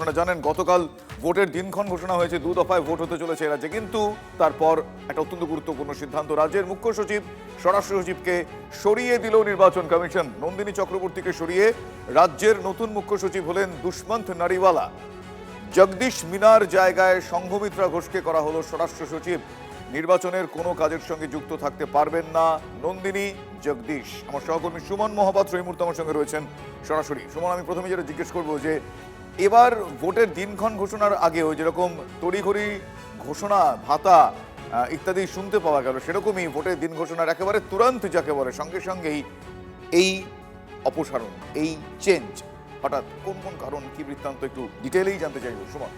আপনারা জানেন গতকাল ভোটের দিনক্ষণ ঘোষণা হয়েছে, 2 দফায় ভোট হতে চলেছে রাজ্যে, কিন্তু তারপর একটা অত্যন্ত গুরুত্বপূর্ণ সিদ্ধান্ত, রাজ্যের মুখ্য সচিব স্বরাষ্ট্র সচিবকে সরিয়ে দিল নির্বাচন কমিশন। নন্দিনী চক্রবর্তীকে সরিয়ে রাজ্যের নতুন মুখ্য সচিব হলেন দুষ্মন্ত নারিওয়ালা। জগদীশ মিনার জায়গায় সংঘমিত্রা ঘোষকে করা হলো স্বরাষ্ট্র সচিব। নির্বাচনের কোনো কাজের সঙ্গে যুক্ত থাকতে পারবেন না নন্দিনী, জগদীশ। আমার সহকর্মী সুমন মহাপাত্র এই মুহূর্তে আমার সঙ্গে রয়েছেন সরাসরি। সুমন, আমি প্রথমে যেটা জিজ্ঞেস করবো যে এবার ভোটের দিনক্ষণ ঘোষণার আগেও যেরকম তড়িঘড়ি ঘোষণা, ভাতা ইত্যাদি শুনতে পাওয়া গেল, সেরকমই ভোটের দিন ঘোষণার একেবারে তুরন্ত যাকে বলে সঙ্গে সঙ্গেই এই অপসারণ, এই চেঞ্জ, হঠাৎ কোন কোন কারণ, কি বৃত্তান্ত একটু ডিটেইলেই জানতে চাইব সুমন।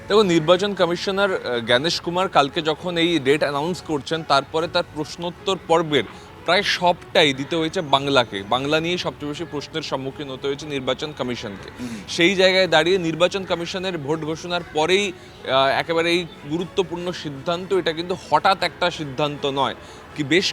দেখো, নির্বাচন কমিশনার জ্ঞানেশ কুমার কালকে যখন এই ডেট অ্যানাউন্স করছেন, তারপরে তার প্রশ্নোত্তর পর্বের প্রায় সবটাই দিতে হয়েছে বাংলাকে। বাংলা নিয়ে সবচেয়ে বেশি প্রশ্নের সম্মুখীন হতে হয়েছে নির্বাচন কমিশনকে। সেই জায়গায় দাঁড়িয়ে নির্বাচন কমিশনের ভোট ঘোষণার পরেই একেবারে এই গুরুত্বপূর্ণ সিদ্ধান্ত, এটা কিন্তু হঠাৎ একটা সিদ্ধান্ত নয়, কি বেশ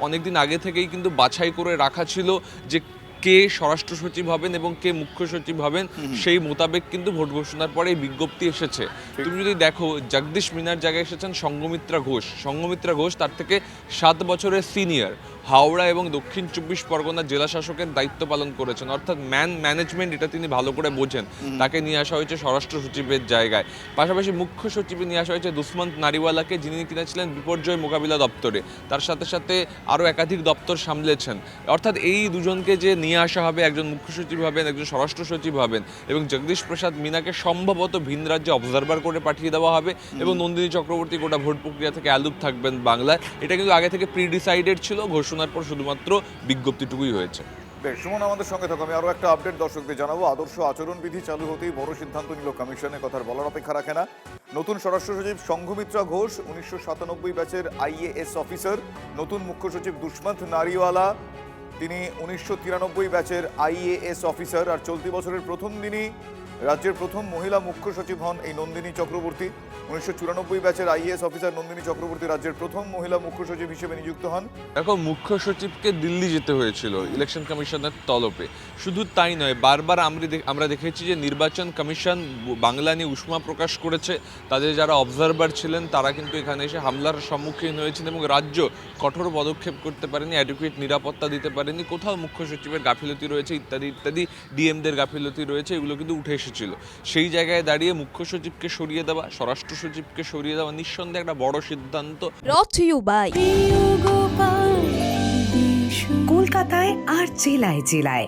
অনেকদিন আগে থেকেই কিন্তু বাছাই করে রাখা ছিল যে কে স্বরাষ্ট্র সচিব হবেন এবং কে মুখ্য সচিব হবেন। সেই মোতাবেক কিন্তু ভোট ঘোষণার পরে এই বিজ্ঞপ্তি এসেছে। তুমি যদি দেখো, জগদীশ মিনার জায়গায় এসেছেন সংঘমিত্রা ঘোষ। সংঘমিত্রা ঘোষ তার থেকে 7 বছরের সিনিয়র, হাওড়া এবং দক্ষিণ 24 পরগনার জেলা শাসকের দায়িত্ব পালন করেছেন, অর্থাৎ ম্যানেজমেন্ট এটা তিনি ভালো করে বোঝেন। তাকে নিয়ে আসা হয়েছে স্বরাষ্ট্র সচিবের জায়গায়। পাশাপাশি মুখ্য সচিবে নিয়ে আসা হয়েছে দুষ্মন্ত নারিওয়ালাকে, যিনি কিনা ছিলেন বিপর্যয় মোকাবিলা দপ্তরে, তার সাথে সাথে আরও একাধিক দপ্তর সামলেছেন। অর্থাৎ এই দুজনকে যে নিয়ে আসা হবে, একজন মুখ্য সচিব হবেন, একজন স্বরাষ্ট্র সচিব হবেন, এবং জগদীশ প্রসাদ মিনাকে সম্ভবত ভিন রাজ্যে অবজারভার করে পাঠিয়ে দেওয়া হবে, এবং নন্দিনী চক্রবর্তী গোটা ভোট প্রক্রিয়া থেকে অ্যালুপ থাকবেন বাংলায়। এটা কিন্তু আগে থেকে প্রিডিসাইডেড ছিল, ঘোষণার পর শুধুমাত্র বিজ্ঞপ্তিটুকুই হয়েছে। বেশ, সুমন আমাদের সঙ্গে থাকো। আমি আরো একটা আপডেট দর্শকদের জানাবো। আদর্শ আচরণবিধি চালু হতেই বড় সিদ্ধান্ত নিল কমিশনের, কথার বলার অপেক্ষা রাখে না। নতুন স্বরাষ্ট্র সচিব সংঘমিত্রা ঘোষ 1997 ব্যাচের IAS অফিসার। নতুন মুখ্য সচিব দুষ্মন্ত নারিওয়ালা, তিনি 1993 ব্যাচের IAS অফিসার। আর চলতি বছরের প্রথম দিনই রাজ্যের প্রথম মহিলা মুখ্য সচিব হন এই নন্দিনী চক্রবর্তী। 1994 ব্যাচের IAS অফিসার নন্দিনী চক্রবর্তী রাজ্যের প্রথম মহিলা মুখ্য সচিব হিসেবে নিযুক্ত হন। দেখো, মুখ্য সচিবকে দিল্লি যেতে হয়েছিল ইলেকশন কমিশনের তলবে। শুধু তাই নয়, বারবার আমরা দেখেছি যে নির্বাচন কমিশন বাংলা নিয়ে উষ্মা প্রকাশ করেছে। তাদের যারা অবজারভার ছিলেন তারা কিন্তু এখানে এসে হামলার সম্মুখীন হয়েছেন, এবং রাজ্য কঠোর পদক্ষেপ করতে পারেনি, অ্যাডুকুয়েট নিরাপত্তা দিতে পারেনি, কোথাও মুখ্য সচিবের গাফিলতি রয়েছে ইত্যাদি ইত্যাদি, ডিএমদের গাফিলতি রয়েছে, এগুলো কিন্তু উঠে এসেছিল। সেই জায়গায় দাঁড়িয়ে মুখ্য সচিবকে সরিয়ে দেওয়া, স্বরাষ্ট্র সচিবকে সরিয়ে দেওয়া নিঃসন্দেহে একটা বড় সিদ্ধান্ত। কলকাতায় আর জেলায় জেলায়